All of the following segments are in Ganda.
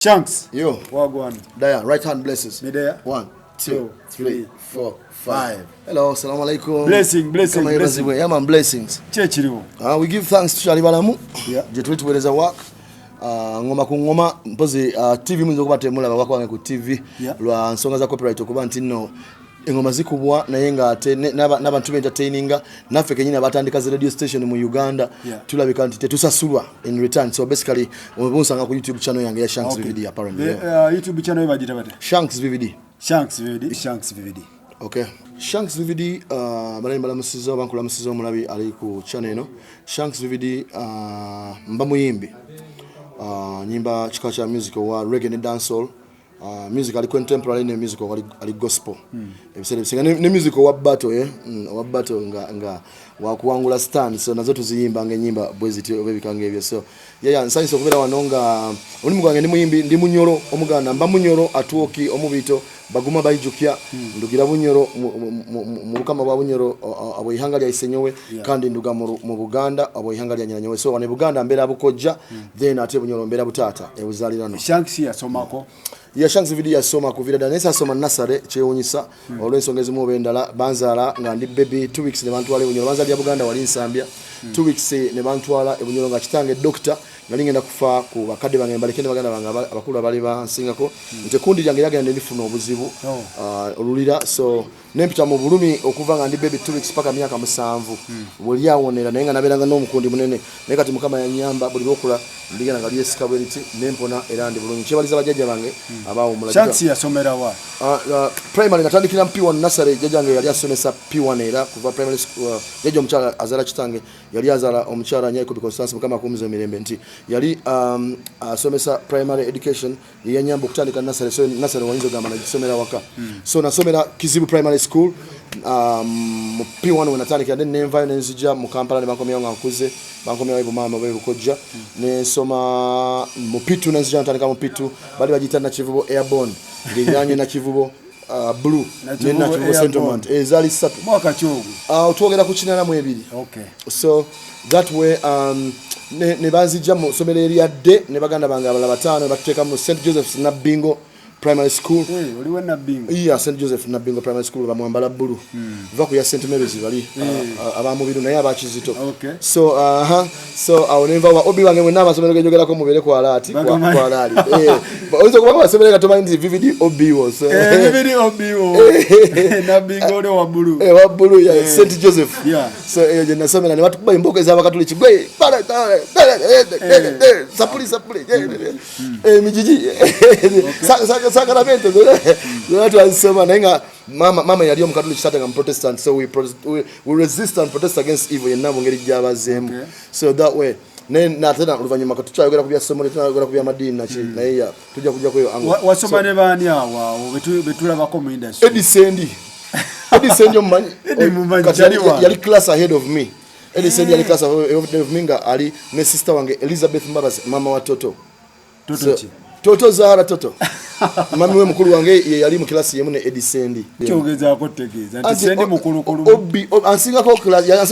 Shanks. Yo. Wagwan. There, right hand blesses. Me there. 1, 2, 3, 4, 5. Hello, assalamu alaikum. Blessing. Yeah, man, blessings. We give thanks to Shali Balamu. Yeah. Jetuitu weleza work. Ngoma ku ngoma mpozi TV mwizo kubatemula bako wange ku TV. Yeah. Lwa nsonga za copyright okuba ntino engoma zikubwa naye nga ate n'abantu entertaininga naffe kenyini abatandika zi radio station mu Uganda. Yeah. Tulabika nti tetusasulwa in return, so basically obunsanga ku YouTube channel yange ya Shanks VVD apparently. YouTube channel ebajita bate Shanks VVD. Shanks VVD. Okay. Shanks VVD balani balamusizo bankulamusizo omulabi ali ku channel eno. Shanks VVD mba muyimbi. Nyimba chika cha music wa reggae and dancehall. Music ali contemporary ne music ali gospel. Ebisinga ne music wa battle wa battle nga wa kuwangula stand, so nazo tuziyimba nyimba bweziti obebikanga ebyo. So nsanyiso okubera wanonga oli mugange ndi muyimbi ndi munyoro omuganda mba munyoro atuoki omubito baguma bayijukya ndugira bunyoro mu lukama bwa bunyoro abo ihanga lya isenyowe kandi nduga mu Buganda abo ihanga lya nyanyowe, so wane Buganda mbera bukojja then ate bunyoro mbera butata ebuzalirano. Shanks ya somako ya Shanks VVD ya soma ku vira danesa soma nasare chewunyisa olwensongezi mu bendala banzala nga ndi baby 2 weeks ne bantu wale bunyoro banzali ya Buganda wali nsambya 2 weeks ne bantu wala ebunyoro nga kitange doctor nali ngenda kufa ku bakadde bange mbalekende baganda bange abakulu abali bansingako nte lyange yagenda ndifuna obuzibu olulira, so nempita mu bulumi okuva nga ndi baby 2 weeks paka myaka 7 buli yawonera naye nga naberanga n'omukundi munene naye kati mukama yanyamba buli lokula ndigenda nga lyesika bweliti nempona era ndi bulumi kyebaliza bajjajja bange abawo mulajja. Shanks yasomera wa primary natandikira P1 nursery jajjange yali asomesa P1 era kuva primary school. Jajja omukyala azala kitange yali azala omukyala nyai ku Constance mukama akumiza mirembe nti yali asomesa primary education yanyamba okutandika nursery, so nursery wanyinza gamba nagisomera waka. So nasomera Kizibu primary school mu P1 when natandika then nenva nenzija mu Kampala ne bankomya nga nkuze bankomya ibo mama bwe bukojja ne soma mu P2 nenzija natandika mu P2 bali bagita na Kivubo airborne ngenyanye na Kivubo blue nena Kivubo settlement ezali satu mwaka kyogo otwogera ku kinana mu ebiri. Okay, so that way ne bazija mu somero eri adde ne baganda bange abala batano bateka mu St Joseph's Nabingo primary school. Oli wa Nabingo? Yeah, St Joseph Nabingo primary school bamwambala blue. Va ku ya St Mary's bali abamubiru naye abakizito. Okay, so awo nemva wa obi wange mwenna amasomero gejogera ko mubere kwa alati kwa alali ozo kuba basomero katoma ndi VVD obiwo, so VVD obiwo Nabingo ole wa blue wa blue ya St Joseph. Yeah, so je nasomera ne batukuba imboke za bakatoliki gwe sapuli mijiji sacramento watu ansoma nainga mama yali omukatoliki tata nga Protestant, so we resist and protest against evil in nabo ngeri jabazemu. So that way na tena oluvanyuma katuchayogera kubya somo tunayogera kubya madini naye tujja kujja kweyo ango wasoma ne bani awo betula bako mu industry. Eddie omumanyi yali class ahead of me. Eddie yali class ahead of me nga ali ne sister wange Elizabeth Mbabas mama wa Toto Zara Toto mami we mukulu wange yali mu class yemu ne Eddie Sendi kyogeza ko tegeza nti Sendi mukulu ansinga ko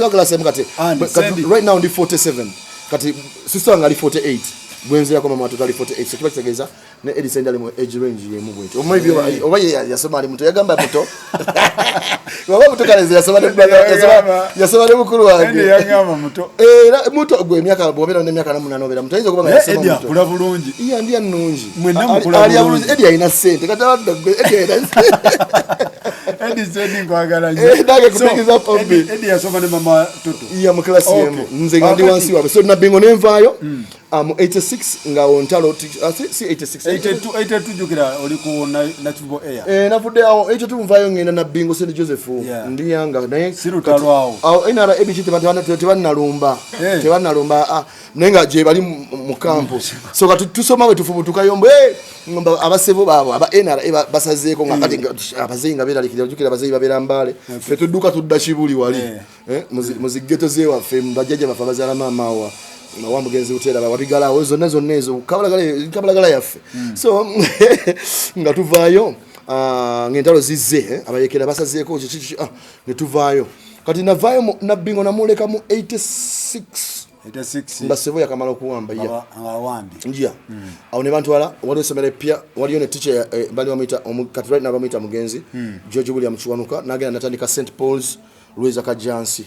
class yemu kati right now ndi 47 kati sister wange ali 48 bwenzera ko mama wa Toto ali 48, so kiba kitegeza ne Eddie Sendi ali mu age range yemu bwete omubi oba yasoma ali muto yagamba muto baba muto kale yasoma ne mukulu wange yagamba muto muto gwe myaka bobera ne myaka 8 obera muto yizo kuba yasoma muto Eddie kula bulungi iya ndi annungi mwenna mukula bulungi Eddie ayina sente katawanda Eddie ayina Eddie Sendi kwagala dage kupigiza up on me. Eddie yasoma ne mama Toto iya mu class yemu nze ngandi wansi wabe, so Nabingo nenvayo 86 nga ontalo si 82 jukira oli ku na Kivubo air nafude awo 82 mvayo ngenda Nabingo St Joseph ndi yanga naye sirutalo awo inara ebikite tebanalumba nenga je bali mu kampo, so tusoma we tufubutuka yombo ngomba abasebo babo aba NRA basazeko nga kati abazinga beralikira jukira abazinga babera mbale fetuduka tudda Kibuli wali muzigeto zewa fe mbajjaja bafa bazala mama wa wamugenzi utera babigala ozo nazo nezo kabalagala yaffe. So nga tuvayo ngentalo zize abayekera basazeko ne tuvayo kati navayo Nabingo namuleka mu 86 86 nga sevo yakamala okuwamba ya awambi njia awo ne bantwala waliwo essomero eppya waliyo ne teacher bali bamuyita kati right now bamuyita mugenzi George William Kiwanuka n'agenda natandika St Paul's Louisa Kajansi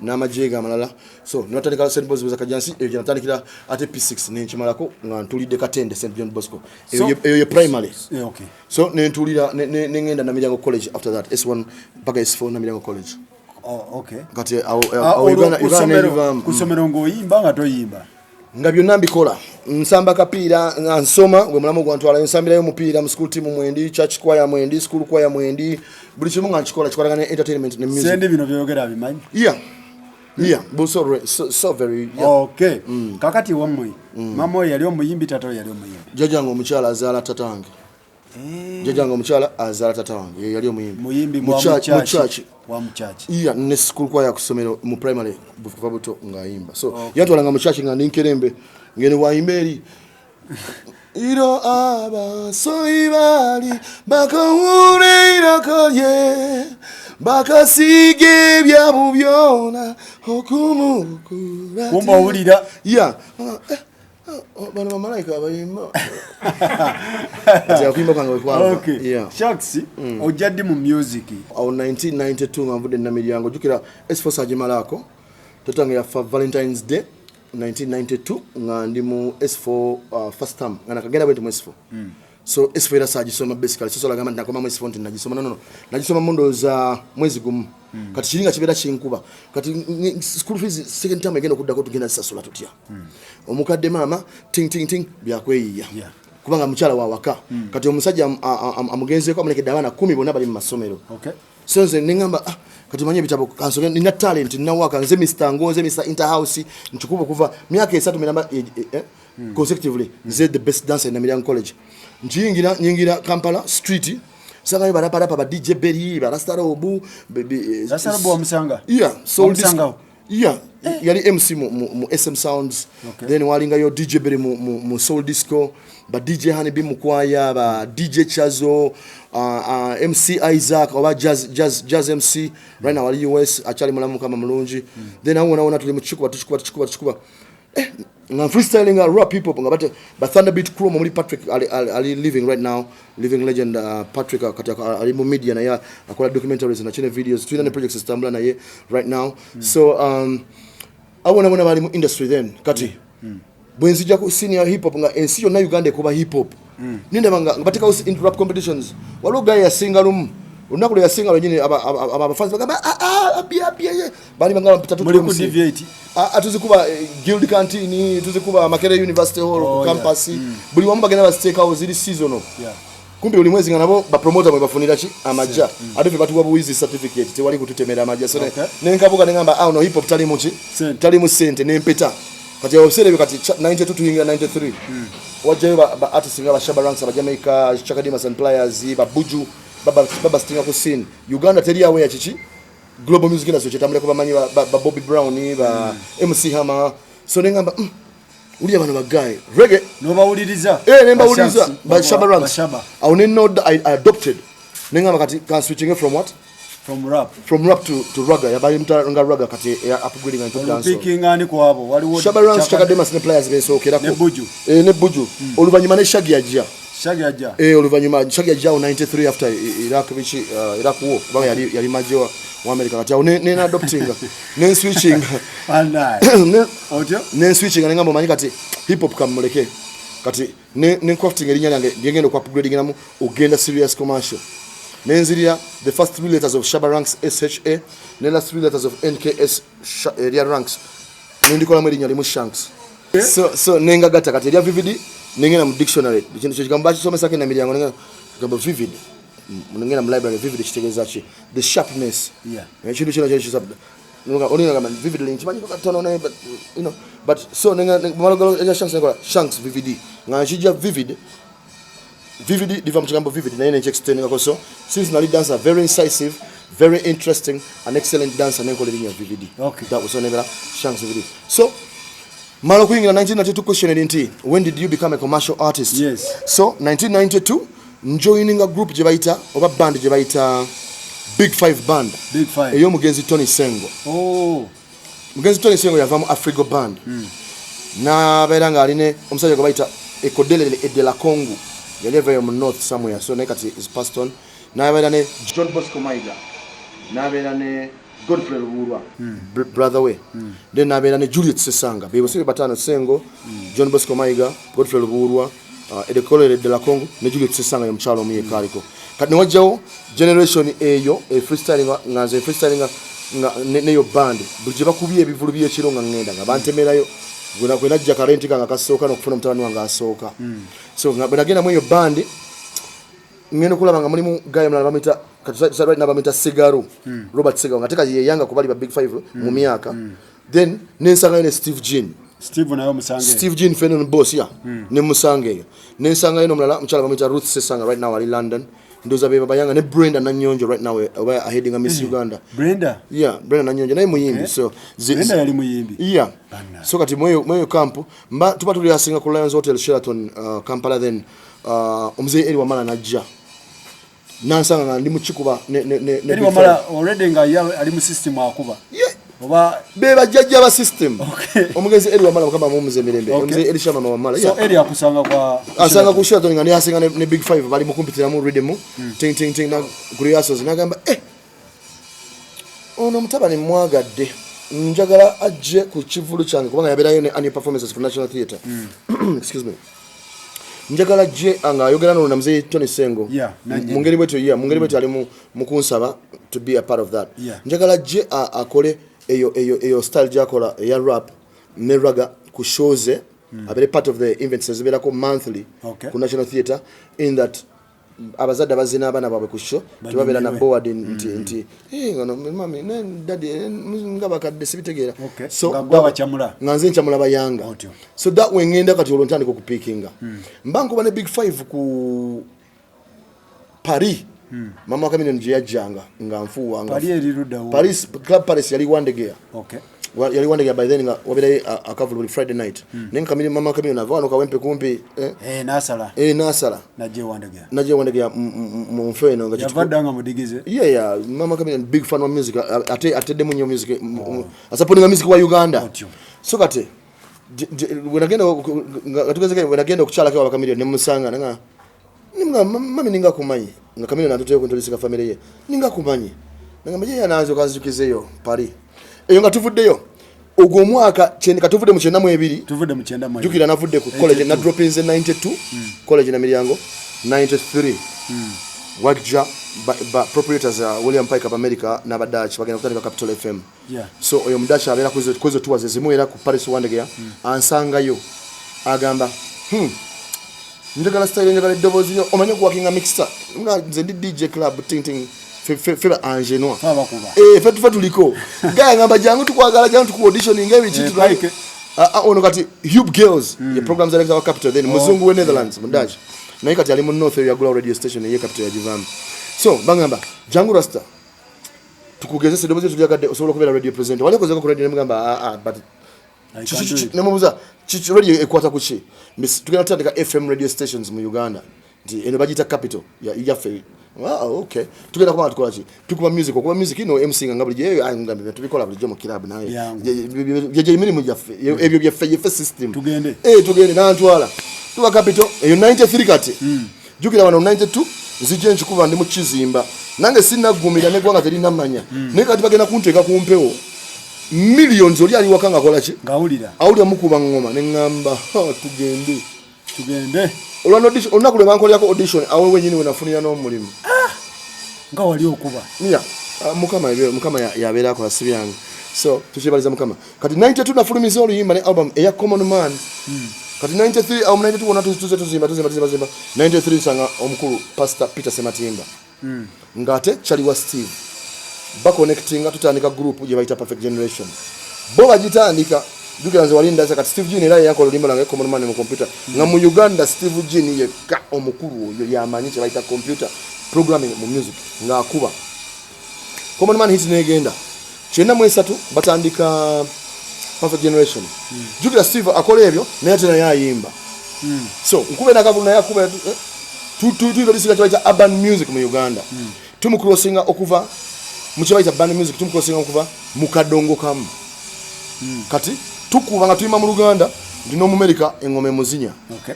n'amajjeega amalala so natandika St Paul's Louisa Kajansi eyo natandikira ate P6 nenkimalako nga ntulidde Katende St John Bosco eyo ye primary okay so nentulira nengenda Namiryango College after that S1 mpaka S4 Namiryango College. Oh, okay. Kati Uganda kusomero ngoyimba nga toyimba nga byonna mbikola nsamba kapiira nga nsoma gwe mulamu gwantwala nsambirayo mupiira mu school team mwendi church choir mwendi school choir mwendi buli kimu nga nkikola kikolagana entertainment ne music sendi bino byogera bimanyi but so very okay kakati wamwe mama yali omuyimbi tato yali omuyimbi jajanga omukyala azaala tatange jajanga omukyala azaala tata wange yali omuyimbi mu church wa muchachi ne school choir ku somero mu primary bufuka buto ngayimba so yatwalanga mu church nga ninkerembe ngene wayimberi iro aba so ibali bakawure irakoye bakasige bya bubyona okumukura kumba ulira bana malaika abayimba ati kwimba kanga kwanga okay Shanks ojaddi mu music au 1992 ngavude na Namiryango jukira S4 Sajimalako totange ya Valentine's Day 1992 nga ndi mu S4 first term ngana kagenda bwente mu S4 so S4 era sajisoma basically so lagamba ndakoma mu S4 najisoma no najisoma mundo za mwezi gumu kati chiringa chibera chinkuba kati school fees second term egenda kudako tugenda sasula tutya omukadde mama ting byakweyiya kubanga mukyala wa waka kati omusajja amugenze ko amuleke dabana 10 bonna bali mu masomero okay so nze ningamba kati manye bitabo kanso nina talent nina waka nze Mr Ngoze Mr Interhouse nchikuba kuva miaka 3 minamba consecutively nze the best dancer in Namiryango College nyingira Kampala street sanga barapara ba DJ Berry barastara obu barastara obu amsanga so yali MC mu SM Sounds then walinga yo DJ Berry mu soul disco ba DJ Honeybee mu kwaya ba DJ Chazo MC Isaac oba jazz MC right now wali US achali mulamu kama mulungi then aona tuli mu chikuba nga freestyling rap people ngabate ba Thunderbeat crew muri Patrick ali living right now living legend Patrick ali mu media na ya akola documentaries na chine videos twina ne projects stambula na ye right now so abona bali mu industry then kati bwenzija ku senior hip hop nga ensi yo na Uganda kuba hip hop ninde banga ngabatika into rap competitions walo guy ya singalum unakule ya singa wengine aba fans bagamba abia bali bangala mpita tu muri ku deviate atuzikuba guild canteen tuzikuba Makerere University Hall campus buli wamu bagenda ba stake house zili seasonal kumbe uli mwezi nganabo ba promoter mwe bafunira chi amaja adefe batuwa buwizi certificate te wali kututemera amaja so nenkabuka nengamba no hip hop tali muchi tali mu sente nempeta kati obsere kati 92 tuingira 93 waje ba artists ngaba Shaba Ranks ba Jamaica Chakadima and Players ba Buju baba stinga ku scene Uganda teri yawe ya chichi global music industry chetamule ko bamanyi ba Bobby Brown ba MC Hammer so nengamba uli abantu bagaye reggae no bawuliriza nemba uliriza ba Shaba Ranks au node I adopted nengamba kati can switching from what from rap to raga yabali mtanga raga kati upgrading into dance picking ani kwabo waliwo Shaba Ranks Chakadema and Players beso kerako ne Buju oluvanyuma ne Shaggy ajja oluvanyuma Shaggy ajja 93 after Iraq war banga yali majewa wa America kati au ne adopting ne switching ne switching ngambo manyi kati hip hop kamuleke kati ne crafting erinya yange ngende kwa upgrading namu ogenda serious commercial nenziriya the first 3 letters of Shaba Ranks SHA ne last 3 letters of NKS area ranks ndikola mwelinya limu Shanks so nenga gata kati ya vivid nengena mu dictionary ikintu cyo kigamba kisomesa ke Namiryango nenga kigamba vivid nengena mu library vivid kitegeza chi the sharpness ekintu kino kyo sabda nunga onina kama vivid link chimanyi katono na but so nenga malogolo ya Shanks nenga Shanks vivid nga chija vivid diva mchigambo vivid na ine extending akoso since na lead dancer very incisive very interesting an excellent dancer nengo linya vivid that was only Shanks vivid so malo kuingira 1992 question identity when did you become a commercial artist so 1992 joining a group jebaita oba band jebaita Big 5 band Big 5 eyo mugenzi Tony Sengo mugenzi Tony Sengo yava mu Afrigo Band n'abeera ng'aline omusajja gwe bayita Ekodele de la Congo yali evayo mu north somewhere so naye kati is passed on n'abeera ne John Bosco Mayiga n'abeera ne Godfrey Luburwa brother we then n'abeera ne Juliet Sesanga be bose batano Sengo John Bosco Mayiga Godfrey Luburwa Ekodele de la Congo ne Juliet Sesanga ye mukyalo omu yekaaliko kati newajjawo generation eyo freestyling neyo band buli gye bakubye ebivulu by'ekiro nga ngenda nga bantemerayo gwe najja karenti kanga kasooka n'okufuna omutabani wange asooka so bwe nagenda mu eyo band ngenda okulaba nga mulimu guy mulala bamuyita right now bamuyita Segaro Robert Segaro nga teka yeyanga kubali ba Big Five mu myaka then nensangayo ne Steve Jean Fenon boss ya ne musangeyo nensangayo n'omulala mukyala bamuyita Ruth Sesanga right now ali London ndoza beba bayanga ne Brenda Nanyonjo right now we are heading a Miss Uganda. Brenda Nanyonjo naye muyimbi so Brenda yali muyimbi yeah so kati moyo camp mba tupa tuli asinga ku Lions Hotel Sheraton Kampala then omuzee eri wamala najja nansanga nga ndi mukikuba ne eri wamala already nga ali mu system akuba oba beba jajja ba system omugezi eri wamala bakamba mu muze mirembe omuzee eri shama wamala so eri akusanga kwa asanga ku Sheraton nga ndi asinga ne Big Five bali mu kumpitira mu rhythm ting na kuri asos nagamba ono mutabani mwagadde njagala ajje ku kivulu kyange kubanga yabeerayo ne annual performances for National Theatre excuse me njagala ajje anga ayogera no na mzee Tony Sengo mungeri bwetu ali mu kunsaba to be a part of that njagala ajje akole eyo style jakola ya rap ne raga ku shows abere part of the events zibera ko monthly ku National Theatre in that abazadde bazina abana babwe ku show tubabera na board nti ngono mami ne daddy ngabakadde sibitegeera so ngabachamula nganze nchamula bayanga so that way ngenda kati olontandika okupikinga mbanko bane Big Five ku Paris mama kamino nje yajanga nga mfuwanga Paris Club Paris yali wandegea yali wandegea by then nga wabere akavulu Friday night nenga kamino mama kamino navano kawempe kumpi nasala naje wandegea mu mfeno nga yavadanga mudigize mama kamino big fan of music atede mu music supporting music wa Uganda so kate wenagenda okukyala kwa Kamilio ne musanga nga mami ninga kumanyi nga Kamilio natuteyo kuntolisika family ye ninga kumanyi nga maje yanaanze kazikizeyo Paris eyo nga tuvuddeyo ogwo mwaka kyene katuvudde mu 92 jukira navudde ku college na drop in 92 college na milyango 93 wajja ba proprietors William Pike of America na Dutch bagenda kutandika Capital FM so oyo mdacha abera kwezo tuwaze zimuera ku Paris wandegea ansangayo agamba njagala style njagala dobozi yo omanyo kuwakinga mixer nga zendi DJ club ting feba angenoa fetu tuliko gaya ngamba jangu tukwagala jangu tuku auditioning ebi chitu like ono kati Hube Girls ye programs director wa Capital then muzungu we Netherlands mdacha na ikati ali mu North area Glow radio station ye Capital ya Jivambi so bangamba jangu rasta tukugezese dobozi tujakade osobola kubera radio presenter wali kozeka ku radio nemugamba but nemubuza chichi radio ekwata kuchi tugenda tutandika FM radio stations mu Uganda ndi eno bagita Capital ya yafe okay tugenda kwa tukola chi tukuba music ino MC ngabuli je ngambe tubikola buli jomo club naye je mini mu yafe ebyo bya fe system tugende na ntwala tuba Capital eyo 93 kati jukira wano 92 zije nchikuba ndi mu Kizimba nange sinagumira ne gwanga teri namanya ne kati bagenda kunteka kumpewo millions oli ali wakanga kola chi ngawulira awulira mukuba ngoma ne ngamba tugende olwana audition onakule bankola yako audition awe wenyini wenafunira no mulimo nga wali okuba mukama yabeera akola sibyange so tuchibaliza mukama kati 92 nafulumiza oluyimba ne album eya Common Man kati 93 au 92 wona tuzimba 93 sanga omukulu Pastor Peter Sematimba ngate chali wa Steve ba connecting tutandika group je baita Perfect Generation bo bagitandika dukanze walinda kati Steve Jean era yako lulimba lange Common Man mu computer nga mu Uganda Steve Jean ye ka omukulu oyo yamanyi baita computer programming mu music nga akuba Common Man hit negenda chena mwesatu batandika Perfect Generation jukira Steve akole ebyo naye tena yayimba so nkube nakavuna yakuba tu lisika twaita urban music mu Uganda tumucrossinga okuva mukibaita urban music tumucrossinga okuva mukadongo kamu kati tukuba nga tuyima mu Luganda ndino mu America engoma muzinya okay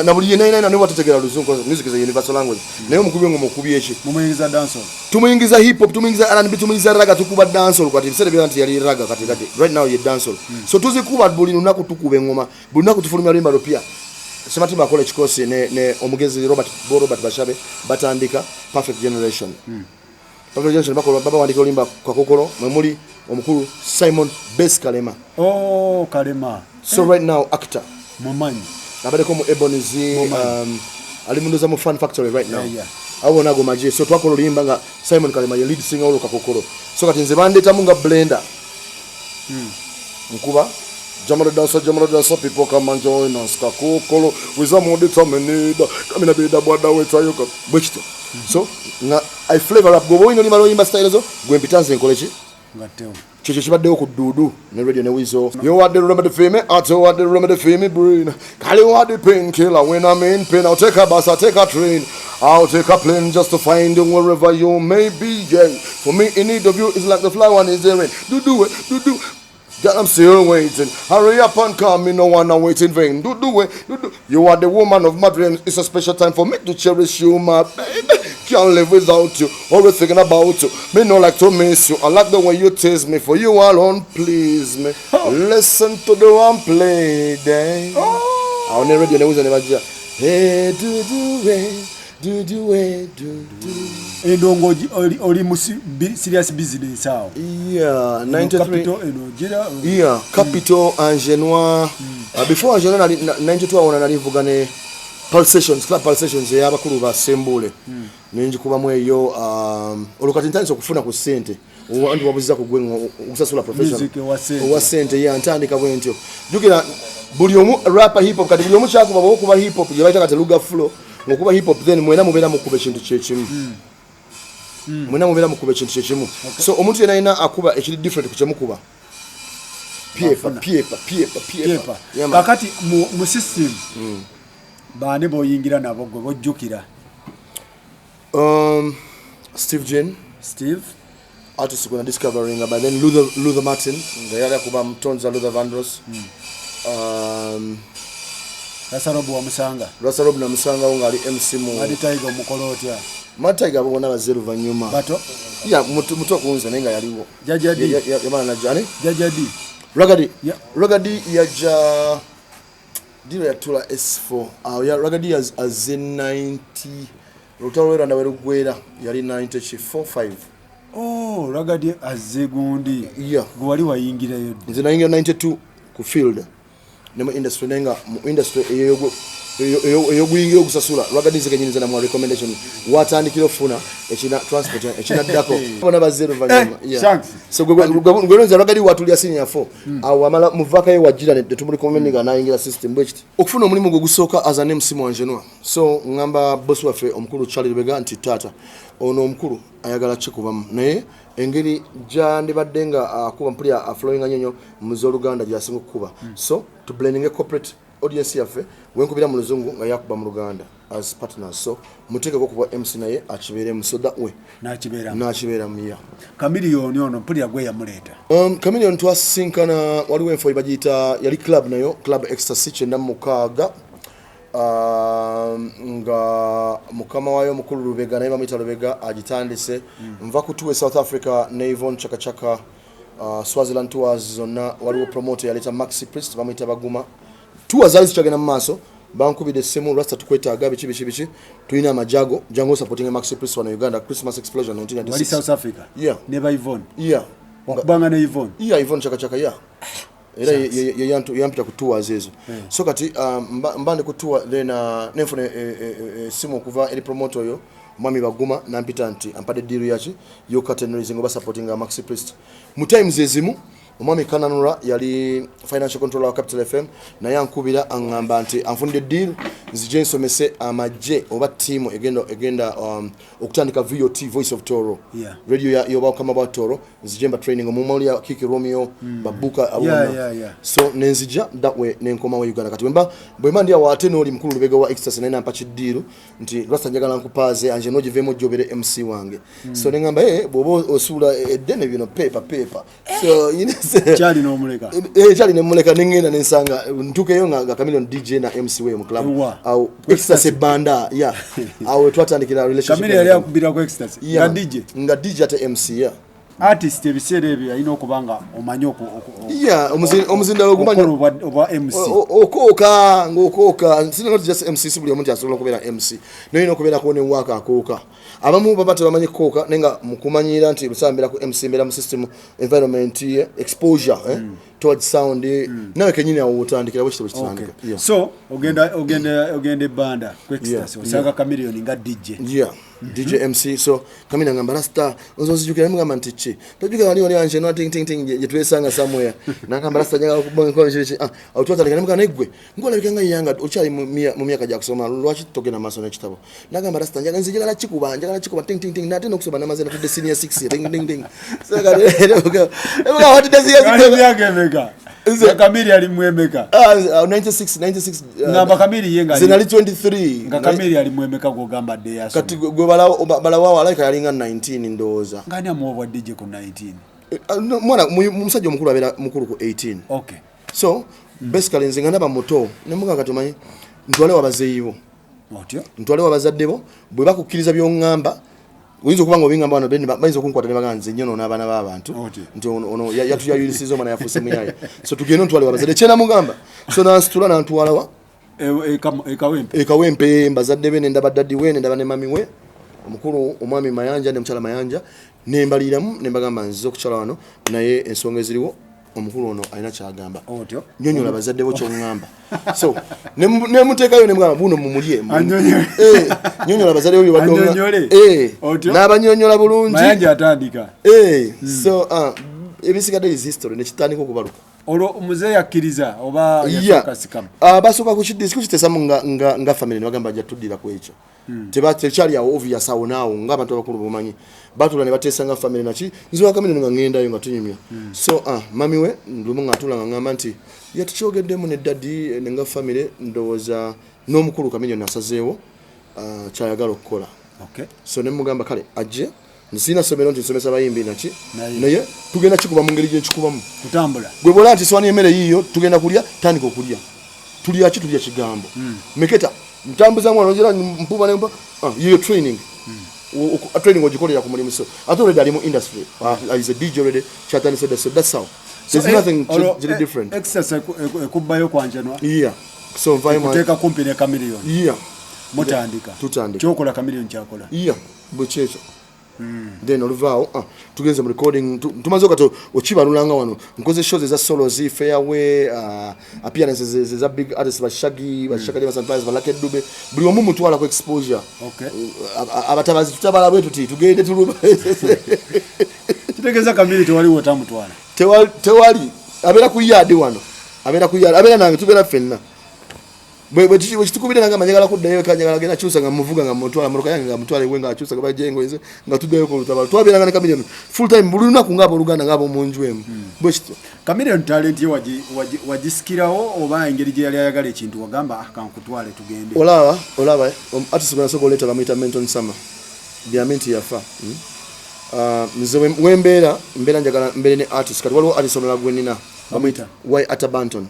na buli yena ne watategera luzungu music is a universal language nayo mukubi engoma okubi echi mumuyingiza dancehall tumuingiza hip hop tumuingiza R&B tumuingiza raga tukuba dancehall kwati bisere byanti yali raga kati right now ye dancehall so tuzikuba buli lunaku tukuba engoma buli lunaku tufulumya limba lopia Sematimba College course ne omugezi Robert Bashabe batandika Perfect Generation Perfect Generation baba wandika olimba kwa kokolo memuli omukuru Simon Bess Kalema Kalema so right now actor mumanyi abade ko mu Ebonizi ali mundoza mu Fun Factory right now abo nago maje so twakolo limba nga Simon Kalema ye lead singer oluka kokolo so kati nze bandeta munga blender nkuba Jamara dancer, people come and join us. Kakokolo, with some more determined. Come in a bit of water with a yoke. So, I flavor up. Go in on my style. Go in Pitans in college. Chichibado could do. Never did a whistle. You want the remedy fame? I told the remedy fame brain. Call you want the painkiller. When I'm in pain, I'll take a bus, I'll take a train. I'll take a plane just to find you wherever you may be. Yeah. For me, in need of you is like the flower is there. Do it. God, I'm still waiting. Hurry up and come, me no one wait in vain. Do it. You are the woman of my dreams. It's a special time for me to cherish you, my baby. Can't live without you. Always thinking about you. Me no like to miss you. I like the way you taste me. For you alone, please me. Listen to the one play day. I'll never do it. Hey, do it. Endongo oli serious business how? Yeah, 93. Capital eno yeah, Capital Angenois. Before Angenois 92 wana nalivugane pulsations, club pulsations y'abakulu ba Sembule. Ninji kuba mweyo olukati ntanso kufuna ku sente. Andi wabuziza kugwenga okusasula professional. Wa sente ya ntandika bwentyo. Jukira buli omu rapper hip hop kati buli omu kyakuba bokuba hip hop yabaita kati luga flow. Ngokuba hip hop then mwena mubera mukube kintu kyekimu. Mwena mubera mukube kintu kyekimu. So omuntu yena ina akuba ekiri different kuchemukuba. Piepa. Kakati mu system. Bane boyingira nabo gwe bojjukira. Steve Jane. Steve. Artist gonna discovering by then Luther Martin. Ngayala kuba mtonza Luther Vandross. Rasarobu wa Musanga. Rasarobu na Musanga ngali MC mu. Madi Tiger mukolotya. Madi Tiger babona bazeru vanyuma. Bato. Ya mutu akunza nenga yaliwo. Jajadi. Yabana na jani. Jajadi. Ragadi. Yeah. Ragadi yaja dilo ya tula S4. Ya Ragadi as in 90. Rutaro randa werugwera yali 94.5. Oh, Ragadi azegundi. Yeah. Gwali wayingira yo. Nze nayingira 92 ku field. Nemo industry nenga mu industry eyoguyingira okusasula Ragadi nzekenyinza na mu recommendation watandikira funa echina transport echina dako bona bazero vanyuma yeah so gwelonza Ragadi watulya senior 4 awo amala muvaka ye wajira ne tumuli commendinga na ingira system bwechiti okufuna omulimu gwo gusoka as an MC mu Angenois so ngamba boss wafe omukuru Charlie Bega nti tata ono omukuru ayagala chikubamu naye engeri jandi badenga kuba mpulya flowing anyenyo muzo Luganda jasinga kuba so to blending a corporate audience yafe wenkubira mu luzungu nga yakuba mu Luganda as partners so muteke kuba MC naye achibere mu that way na chibera mu ya Chameleon ono mpulya gwe yamuleta Chameleon twasinkana waliwo enfo ibajita yali club nayo club ecstasy chenda mukaga nga mukama wayo mukulu Lubega naye bamwita Lubega agitandise mva kutuwe South Africa Navon chaka Swaziland tours zonna waliwo promoter yaleta Maxi Priest bamwita Baguma tours zali zichagena mu maaso bankubide semu rasta tukwetaaga bichi tulina amajago jango supporting Maxi Priest wana Uganda Christmas Explosion 1996 wali South Africa yeah never Yvonne yeah wakubanga na Yvonne yeah Yvonne chaka yeah era yampita kutua zezo so kati mbande kutua lena nefune simu kuva eli promoter yo mwami Baguma nampita nti ampade deal yachi yo categories ngoba supporting Maxi Priest mu times ezimu omwami Kananura yali financial controller wa Capital FM na yankubira angamba nti anfunde deal nzije nsomese amaje oba team egenda okutandika VOT Voice of Toro radio yo ba kama ba Toro nzijemba training omumali ya Kiki Romeo babuka abona so nenzija that way nenkoma wa Uganda kati bwemba ndi awate no oli mukulu Lubega wa Ecstasy na mpachi deal nti rasta njagala nkupaze anje no jivemo jobere MC wange so nengamba bobo osula edene bino paper so Chali no muleka. Chali ne muleka ningenda nensanga ntukeyo nga Chameleone DJ na MC we mu club. Au ecstasy banda yeah. Au twatandikira relationship. Chameleone yali akubira ko ecstasy. Nga DJ. Nga DJ ate MC yeah. Artist ebiseera ebyo alina okubanga omanyoko yeah omuzinda ogumanya oba MC okoka ngokoka sina not just MC sibuli omuntu asobola okubeera MC no okubeera ko ne waka akoka abamu babate bamanyi koka nenga mukumanyira nti busambira ku MC mbera mu system environment exposure towards sound nawe kenyini awo utandikira bwe kitabo kitandika so ogende banda ku ecstasy osanga Chameleone nga DJ yeah DJ MC so kamina ngamba rasta ozozijukira ngamba ntichi tojuka wali anje no ting ting ting yetwesanga somewhere nakamba rasta nyanga kubonga ko nje awutwatandika nemka negwe ngola bikanga yanga ochali mu myaka ja kusoma lwachi togena maso ne kitabo nakamba rasta nyanga nzijira la chikuba ting ting ting nate nokusoma namazena to the senior 6 ding ding ding saka ebuka what does he yake Kamili alimwemeka 96 ngamba Kamili yenga zinali 23 nga Kamili alimwemeka gogamba de yaso kati gwe bala wao alaika yalinga 19 ndoza ngani amuwa DJ ku 19 mwana musajja omukulu abera mukulu ku 18 okay so basically nzinga ndaba muto nemuga katumanyi ntwale wabazeyibo otyo ntwale wabazaddebo bwe bakukkiriza byongamba uyinza okubanga obingamba bano bene bayinza okunkwata ne baganze nnyo n'abaana b'abantu nti ono yatuyayulisiza omwana yafuuse muyaye so tugenda ntwale wabazadde kyena mugamba so nansitula nantwala wa ekawempe mbazadde be nendaba daddi we nendaba ne mami we omukulu omwami Mayanja ne mukyala Mayanja nembaliramu nembagamba nziza okukyala wano naye ensonga eziriwo omukulu ono alina kyagamba nyonyola bazadde bo kyongamba so nemuteekayo nemugamba buno mumulye nyonyola bazadde bo byobadde n'abanyonyola bulungi Mayanja atandika so ebisigadde is history nekitandika okubaluka olwo muzeeyi akkiriza oba yasooka sikamu basooka kukitesamu nga family nebagamba jatuddira ku ekyo tekyali awo obvious awo naawo ng'abantu abakulu bumanyi batula ne bateesa nga family naki nziwa Chameleone nga ngendayo nga tunyumya so mami we lumu nga atula nga ngamba nti yatukyogeddemu ne daddi nga family ndowooza n'omukulu Chameleone asazeewo kyayagala okukola so ne mugamba kale ajje nsina somero nti nsomesa bayimbi naki naye tugenda kikuba mu ngeri gyekikubamu kutambula gwe bola nti swani emmere yiyo tugenda kulya tandika okulya tulya kigambo meketa mtambuza mwana njira mpuba ne mpuba yiyo training training ogikolera ku mulimu so already ali mu industry is a DJ already chatani said so that's how there's nothing different exercise ekubayo kwanjanwa so environment kuteka kumpi ne Chameleone mutandika tutandika kyokola Chameleone kyakola bwekyekyo then oluvaawo tugenze mu recording tumaze okato okibalulanga wano nkoze shows za solos fairway appearances za big artists ba Shaggy ba Surprise ba Lucky Dube buli omu mutwala ku exposure abatabazi tutabala bwetu tugende tuluba tutegeza Chameleone tewali wotamutwala tewali abera ku yard wano abera nange tubera fenna bwe chitukubira nanga manyagala kuddayo kanyagala gena chusa nga muvuga nga mutwala muroka yange nga mutwala wenga chusa nga bajengo ize nga tuddayo ko lutabala twabira nga Chameleone full time buluna kungabo Luganda ngabo munjwemu bwe chito Chameleone talent ye wajisikirawo oba engeri gye yali ayagala ekintu wagamba akankutwale tugende olaba artist bana soko leta bamita Menton Summer biamenti yafa nze wembera njagala mbere ne artist kati waliwo artist omulala gwenina bamita why Atabanton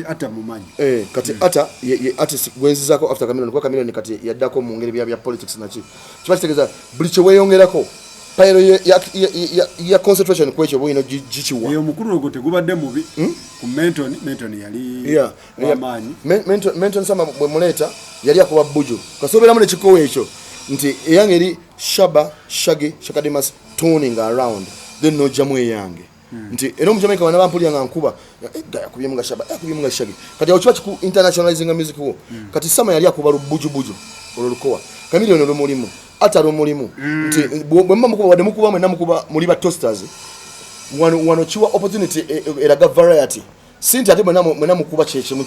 ata mumanyi kati ata ye artist gwenzizako after Chameleone kwa Chameleone kati yaddako mu ngeri bya politics naki kibategeza buli kye weyongerako pairo ya concentration kwekyo bwino gichiwa eyo mukuru ogote gubadde mubi ku Menton yali wamanyi Menton sama bwe muleta yali akuba buju kasobera mu ne kikowe ekyo nti eyange eri Shaggy Shakademas turning around then no jamwe yange nti eno mujamaica bana bampulya nga nkuba yakubye mu Shaggy kati awokiba kiku internationalizing music wo kati sama yali akuba buju olulukowa Chameleone lo mulimu atalo mulimu nti bwe mmukuba wade mukuba mwe namukuba muri ba toasters wano chiwa opportunity eraga variety sinti ate mwe namukuba chechimu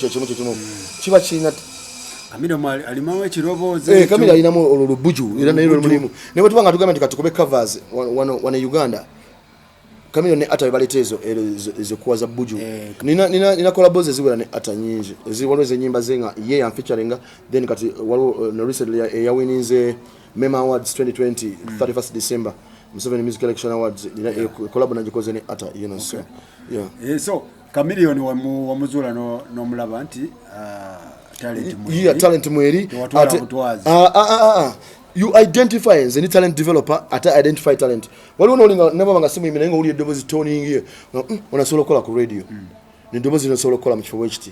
kiba china Chameleone alimawe chiroboze Chameleone alinamu olulubuju era nayo mulimu nebo tubanga tugamba nti katukube covers wana Uganda Chameleone ata baletezo ezo kuwaza buju nina collabos eziwera ne ata nyingi eziwalweze nyimba zenga ye am featuring then kati walo no recently ya wininze Mema Awards 2020 31st December Museveni Music Election Awards collab na jikoze ne ata you know so yeah so Chameleone wa muzula no mulaba nti talent mweri talent mweri you identify as any talent developer ata identify talent waliwo nolinga nabo bangasimu imene ngo uli edobozi toning ye ona solo kola ku radio ni dobozi no solo kola mu kifo wechiti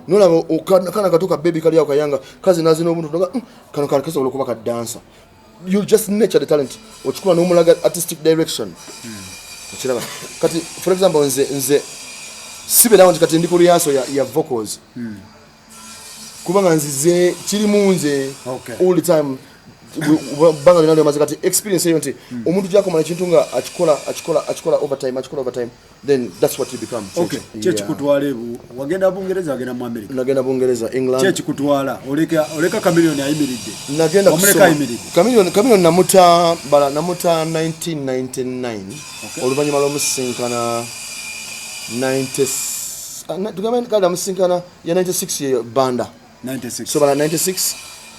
nolaba kana katoka baby kali yako yanga kazi nazi no muntu kana kasa olokuba ka dancer you just nature the talent ochukula no mulaga artistic direction chiraba kati for example nze sibe nawo kati ndi kuriaso ya vocals kubanga nzize kiri munze all the time banga linalo maze kati experience yonti omuntu jako mala kintu nga achikola overtime then that's what you become okay chechi kutwale wagenda bungereza wagenda mu America nagenda bungereza England chechi kutwala oleka Chameleone ayimiridde nagenda Chameleone namuta 1999 oluvanyuma lomusinkana 90 tugameni kada musinkana ya 96 ye banda 96 so bala 96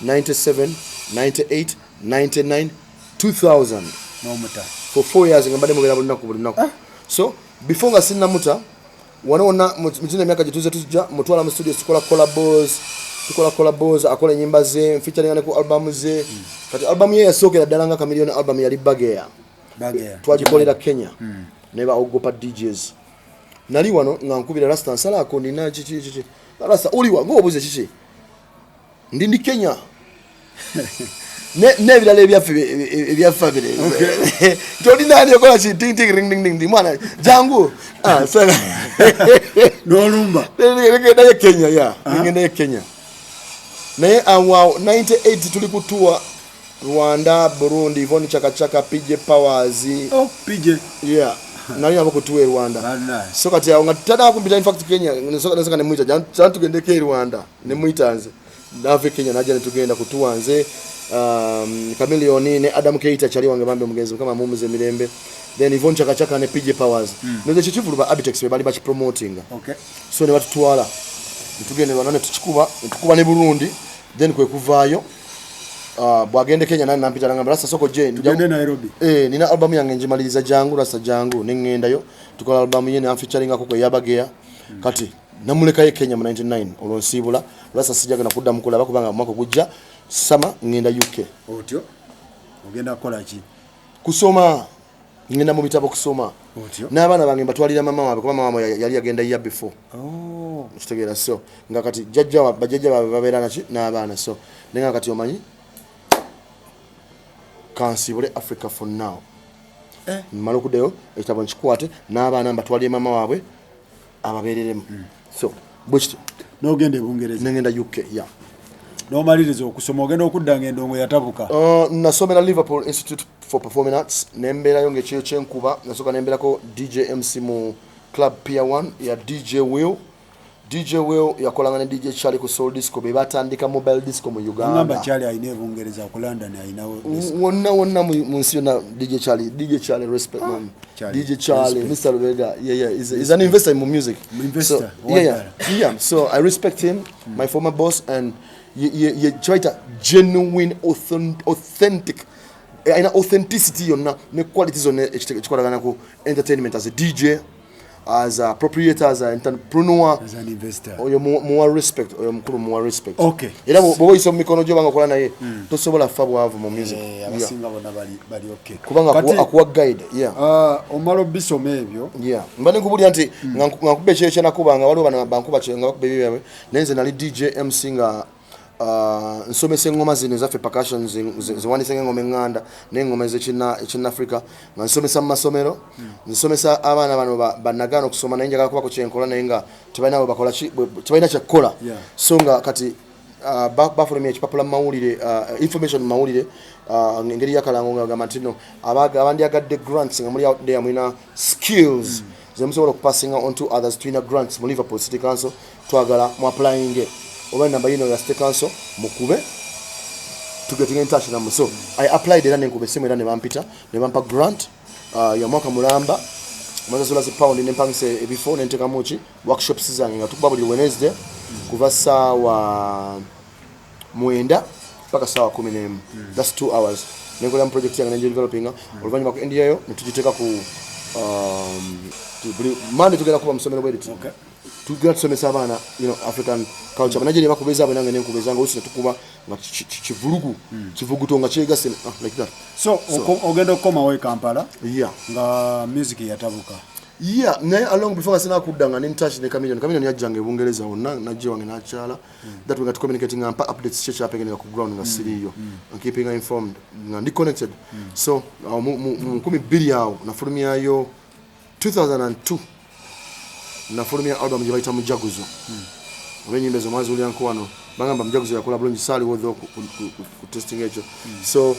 97 98 99 2000 no muta for 4 years ngambade mugera bulinaku so before nga sinna muta wanaona mutine miaka jituze tujja mutwala mu studio tukola collabos akola nyimba ze featuring ku album ze kati album ye yasokera dalanga Chameleone album yali Bagea twajikolera Kenya neba ogopa DJs nali wano ngankubira rasta nsala ko ndina chichi rasta uliwa ngobuze chichi ndi Kenya ne bilale ebyafa bile toli nani yakola chi ting ting ring ding ding mwana jangu sala no lumba ngenda Kenya ngenda Kenya naye awa 98 tulikutua Rwanda Burundi Ivoni Chaka PJ Powers PJ nali abo kutuwe Rwanda so kati ya ngatada kumbita in fact Kenya nsoka ne muita jantu tugende ke Rwanda ne muitanze ndave Kenya naje ne tugenda kutuwanze Chameleone ne Adam Keita chali wange bambe mugenzi kama mumuze mirembe then Ivoni Chaka ne PJ Powers noze chichivulu ba Abitex bali ba promoting so ne batutwala tugende banane tukuba ne Burundi then kwe kuvayo bwagende Kenya nani nampita ngamba rasa soko je tugende Nairobi nina album yange njimaliriza jangu rasa jangu nengenda yo tukola album yene featuring ako kwe Yabagea kati namuleka ye Kenya mu 99 olonsibula rasa sijaga na kudda mukola bakubanga mwako kujja sama ngenda UK otyo ogenda kola ki kusoma ngenda mu bitabo kusoma otyo n'abaana bange mbatwalira mama wabe kuba mama yali agenda year before kitegera so nga kati bajjajja babeera nachi n'abaana so nenga kati omanyi kansibule Africa for now malokudeo ekitabo nkikwate n'abaana mbatwalire mama waabwe ababeereremu so bwekiti n'ogende Bungereza nengenda UK no malirizo okusoma ogenda okudda ngendo ngo yatabuka nasomera Liverpool Institute for Performing Arts nembera yonge chiyo chenkuba nasoka nemberako DJ MC mu Club Pier 1 ya DJ Will yakolanga ne DJ Charlie ku Soul Disco be batandika mobile disco mu Uganda ngamba Charlie ayine Bungereza ku London ayinawo wonna mu nsi na DJ Charlie respect man DJ Charlie Mr. Lubega is an investor in music so, so I respect him my former boss and you try to genuine authentic authenticity yonna ne qualities on ekikolagana ku entertainment as a DJ as a proprietor as an entrepreneur as an investor oyo more respect oyo mukuru more respect okay era bobo iso mikono jo banga kola naye tosobola fa bwavu mu music abasinga bona bali okay kubanga akuwa guide omalo bisome ebyo mbane nkubuli nti ngankube cheche nakubanga waliwo bana bankuba chenga bakube bibyawe nenze nali DJ MC nga nsomese ngoma zino zaffe percussions ziwanise ngoma enganda n'engoma ez'ekina Africa nga nsomesa mu masomero nsomesa abaana bano banagana okusoma naye njagala kuba ku kyenkola naye nga tebalina bakola tebalina kyakukola so nga kati bafulumya ekipapula mu mawulire information mu mawulire ngeri yakalango nga gamba nti no abandyagadde grants nga muli out there mulina skills zemusobola okupassinga on to others tulina grants mu Liverpool City Council twagala mu applying oba namba yino ya State Council mukube to get in touch na so I applied era nenkube simu era ne bampita ne bampa grant ya mwaka mulamba mazazola ze pound ne mpangise before nenteka muchi workshops zange nga tukuba buli Wednesday kuva sawa mwenda paka sawa 11. That's 2 hours. Nengola project yange nje developing oluvanyuma ku NDA yo netujiteka ku Monday tugenda kuba musomero bwe edit. Okay. Tugenda tusomesa abaana African culture. Nigeria bakubeza abo nange nenkubezanga usi tukuba nga kivulugu kivuguto nga kyegase like that. So ogenda okoma we Kampala? Yeah. Nga music yatabuka. Yeah, naye along before sina kudanga ne touch ne Chameleone yajjange Bungereza wonna najje wange nachala that we got communicating and updates checha apengene ku ground nga siriyo and keeping her informed and connected. So mu 12 yawo nafulumya yo 2002 nafulumya album je baita Mujaguzo. Obenyimbe zo mwazi ulyanko wano bangamba Mujaguzo yakola bulungi sali wodho ku testing echo. So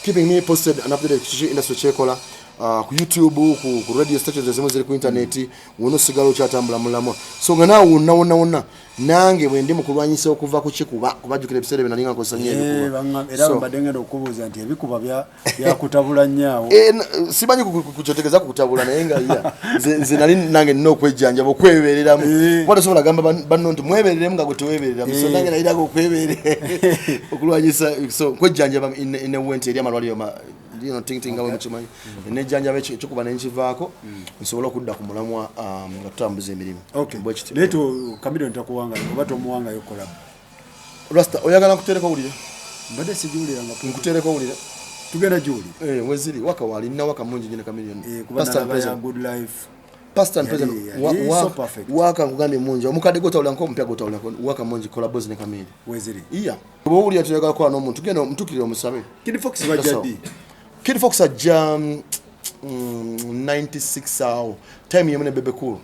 keeping me posted and updated ku industry chekola ku YouTube ku radio stations ezimwe ziri ku internet wono sigalo kyatambula mulamo so nga nawo wonna nange bwe ndi mukulwanyisa okuva ku kikuba kubajukira episode benalinga ko sanye ebikuba era mbadengera okubuza nti ebikuba bya kutabula nyaawo sibanyi kuchotegeza kukutabula naye nga nze nali nange nino okwejjanja bokwebereramu kwata sobola gamba banno nti mwebereremu nga guteweberera so nange nalira ko kwebere okulwanyisa so kwejjanja in a went eri amalwaliro tinting awe muchimanyi nejjanja bechi chokuba nenchivaako nsobola okudda ku mulamwa nga tutambuza emirimu. Okay. Leto Chameleone ntakuwanga obato muwanga yo collab. Rasta oyagala kutereka ulira. Mbadde sijulira nga kutereka ulira. Tugenda juli. Mweziri waka wali na waka mungi nyine Chameleone. Past and present good life. Past and present so perfect. Waka ngugambye mungi omukadde gotawula nko mpya gotawula waka mungi collabos ne Chameleone. Weziri. Iya. Bo ulira tuyagala kwa n'omuntu genda mtukirira omusabe. Kid Fox bajadi. Kid Fox a jam 96 hour time yemune Bebe Cool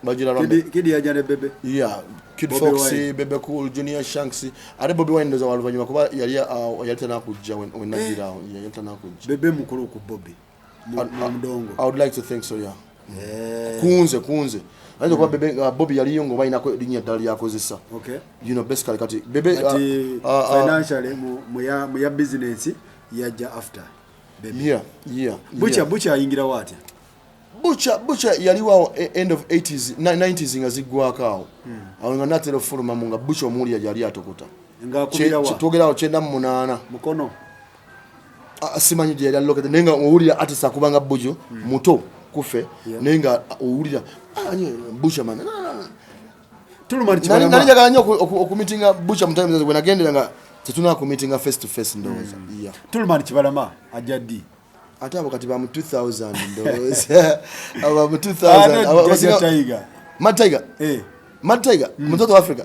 bajira rambe Kid yajane Bebe yeah Kid Bobby Fox Wine. Bebe Cool Junior Shanks ade Bobby Wine ndoza waluvanyuma kuba yali tana kujja when nagira yali tana kujja Bebe mukuru ku Bobby mudongo. I would like to think so yeah kunze aje kwa Bebe Bobby yali yongo bayina ko linya dali yakozesa okay basically kati Bebe financially mu ya business yaja after Baby. Yeah. Butcher ayingira wati. Butcher yaliwa end of 80s 90s nga zigwakaawo. Awenga natero fuluma munga Butcher omuli yali atokota. Nga kubira wa. Togerawo 98 mukono. Simanyi je yali lokete nenga owulira atisa kubanga Butcher muto kufe nenga owulira Butcher man. Tulumani chibala. Nali njagala nnyo okumitinga Butcher mutime when agendera nga tetuna ku meeting face to face ndoza yeah Tulumani Kibalama ajadi ate abo kati ba mu 2000 ndoza aba mu 2000 aba Tiger Mad Tiger mtoto wa Africa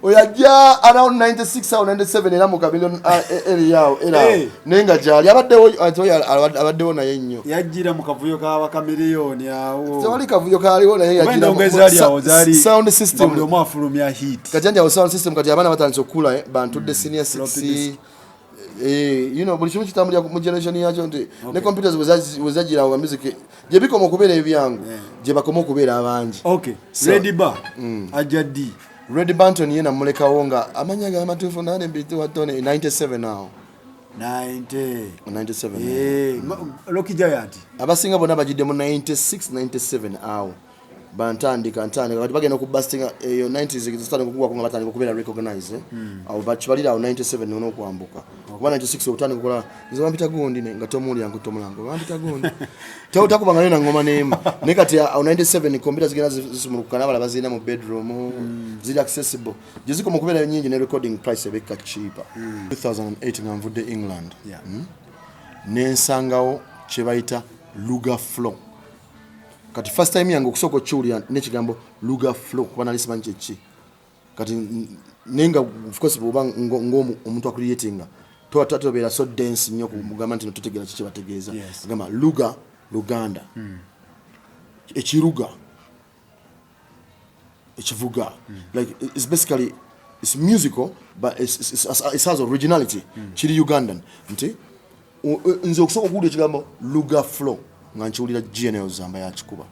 oyaja around 96 or 97 era mu Chameleone area era nenga jali abaddewo naye nnyo yajira mu kavuyo ka Chameleone awo tewali kavuyo kaliwo naye yajira sound system buli omafulumya hit kati andi sound system kati abana batandise okula bantudde senior 6 buli kimu kitambulira mu generation yacho nti ne computers wezagira wa music je bikomo okubeera ebyangu je bakomo okubeera abangi. Okay Ready Bar ajadi Red Banton yena mulekawo nga amanya ga amatufu nane biti watone 97 now 97 Rocky Giant abasinga bonna bajidde mu 96 97 awo bantandika kati bagenda ku busting eyo 90s zitane kugwa kunga batandika kubeera recognize awo bachibalira awo 97 nono kwambuka kuba 96 obutane kukola nzabambita gundi nga tomuli yangu tomulango bambita gundi takubanga nena ngoma nemu ne kati awo 97 computer zigenda zisumulukana abala bazina mu bedroom zili accessible jiziko mu kubeera nyingi ne recording price ebeka cheaper 2008 ngamvudde England nensangawo kyebayita Luga Flow kati first time yangu kusoko chulia nekigambo Luga Flow kuba nali simanyi kyeki kati nenga of course boba ngomu omuntu akuriyetinga tobeera so dense nnyo kugamba nti tutegera kiki bategeeza agamba Luga Luganda ekiruga ekivuga like it's basically it's musical but it has originality kiri Ugandan nti nze okusoko okuwulira ekigambo Luga Flow nga nkiwulira GNL zamba yakikuba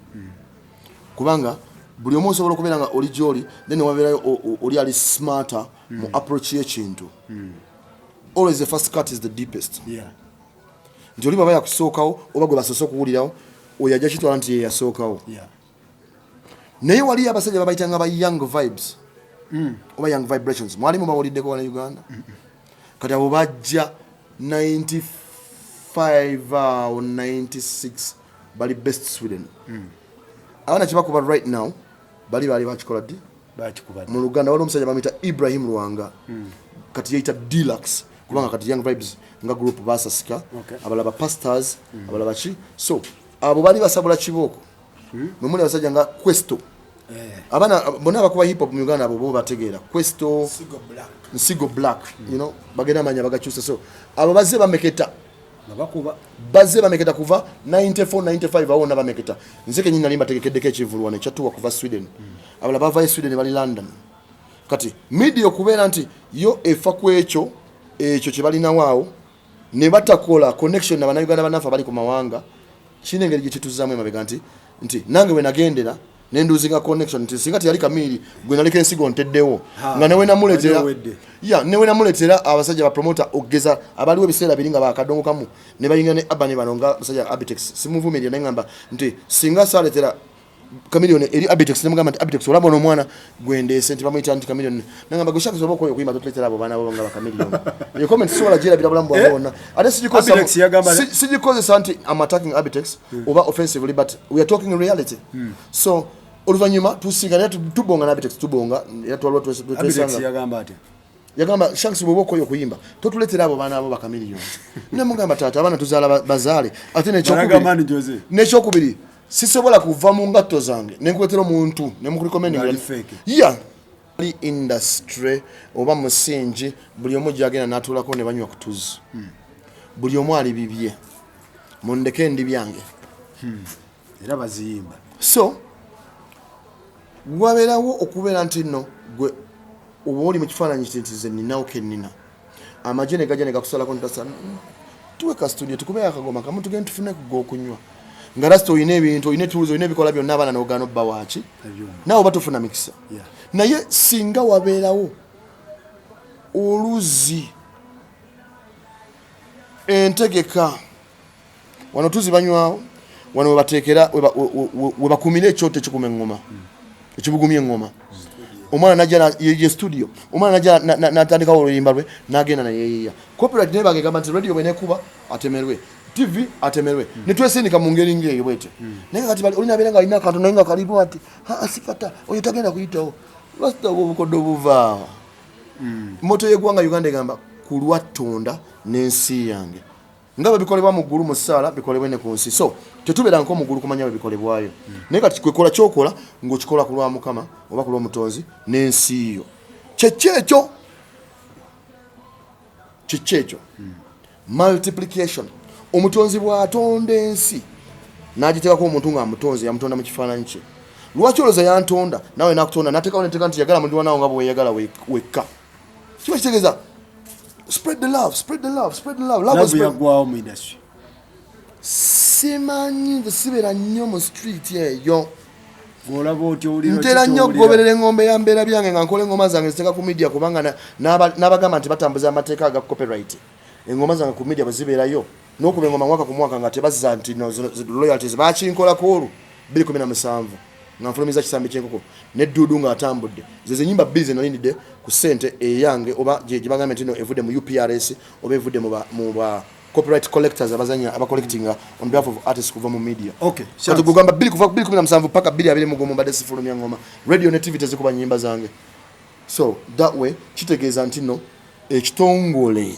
kubanga buli omu osobola okubeera nga oli gy'oli then wabeerayo oli ali smarter mu approach y'ekintu always the first cut is the deepest nti oli baba yakusookawo oba gwe basoose okuwulirawo oyo ajja kitwala nti ye yasookawo naye wali abasajja babayitanga ba young vibes oba young vibrations mwalimu bawuliddeko wana Uganda kati abo bajja 95 or 96 bali best Sweden abana kibakuba right now bali bakikola ddi mu Luganda waliwo omusajja bamuyita Ibrahim Luwanga kati yeita Deluxe kubanga kati Young Vibes nga group basasika abalaba pastors abalaba chi so abo bali basabula kiboko mumuli basajja nga Questo abana bona bakuba hip hop mu Uganda abo bo bategeera Questo Nsigo Black you know bagenda manya bagakyusa so abo bazze bameketa bazze bameketa kuva 94 95 awona bameketa nze kenyina nalimba tegekedde ekivulwa ne kyatuwa kuva Sweden abala bava Sweden bali London kati media okubeera nti yo efa kwekyo ekyo kibalina waawo ne batakola connection na bannayuganda banafa bali ku mawanga kine engeri gituzaamu emabega nti nange we nagendera nenduzinga connection nti singa tiyali Kamili gwe naleka ensigo nteddewo nga newe namuletera newe namuletera abasajja ba promoter ogeza abaliwo ebiseera biringa bakadongo kamu ne bayinga ne abane banonga musajja Abitex simuvumirira nengamba nti singa saletera Chameleone eri Abitex nemugamba nti Abitex olabo no mwana gwendese nti bamuyita nti Chameleone nangamba gushaka zoboko kuyimba tuletera abo bana abo nga ba Chameleone yo comment sola jera bila bulambo abona ate sijikoze santi I'm attacking Abitex over offensively but we are talking in reality so oluvanyuma tusigala tubonga na Abitex tubonga yatwalwa Abitex yagamba Shanks boboko yo kuyimba totuletera abo bana abo ba Chameleone nemugamba tata abana tuzala bazale ate nechokubiri sisobola kuva mu ngatto zange nenkwetera omuntu nemukurecommending industry oba musingi buli omu jagenda natulako ne banywa kutuzi buli omu ali bibye mundeke ndi byange era baziyimba so waberawo okubeera nti no gwe oba oli mu kifaananyi kiti ninawo kenina amagye ne gajja ne gakusalako ntasa tuwe ka studio tukube akagoma kamu tugende tufune kugokunywa nga rasto oyina ebintu oyina tools oyina ebikola byonna abaana n'ogaana obba waaki naawe oba tofuna mikisa naye singa wabeerawo oluzi entegeka wano tuzi banywawo wano webateekera webakumira ekyoto ekikuma eŋŋoma ekibugumya eŋŋoma omwana najja ye studio omwana najja natandikawo oluyimba lwe n'agenda nayeeya copyright naye bagamba nti radio bwenekuba atemerwe TV atemerwe nitwesindika mu ngeri ngeyo bwete naye kati bali olina beera nga alina akantu naye nga kalibu ati asikata oyo tagenda kuyitawo lwasita obukoddo buva moto y'eggwanga Uganda egamba ku lwatonda n'ensi yange nga babikolebwa mu ggulu mu ssaala bikolebwe ne ku nsi so tetubeera nko mu ggulu kumanya bwe bikolebwayo naye kati kwekola kyokola ng'okikola ku lwa Mukama oba ku lw'omutonzi n'ensi yo kyekyo multiplication omutonzi bw'atonda ensi n'agiteekako omuntu nga mutonzi yamutonda mu kifaananyi kye lwaki olowooza yantonda nawe nakutonda n'ateekawo neteeka nti yagala muliwa nawo nga bwe weyagala wekka kiba kitegeeza spread the love yagwawo mu industry simanyi nze sibeera nnyo mu street eyo ng'olaba otyo owulira ntera nnyo okugoberera engombe ya mbeera byange nga nkola engoma zange ziteeka ku media kubanga n'abagamba nti batambuza amateeka aga copyright engoma zange ku media bwe zibeerayo n'okuba engoma mwaka ku mwaka nga tebazza nti royalties bakinkolako olwo 2017 nga nfulumiza kisambi ky'enkoko n'edduudu ng'atambudde ze nyimba bbiri ze nalindidde ku ssente eyange oba gye bagambye nti no evudde mu UPRS oba evudde mu ba copyright collectors abazanya abacollectinga on behalf of artists kuva mu media kati kugamba kuva 2017 paka 2025 mbadde sifulumya ngoma radio ne TV tezikuba nyimba zange so that way kitegeeza nti no ekitongole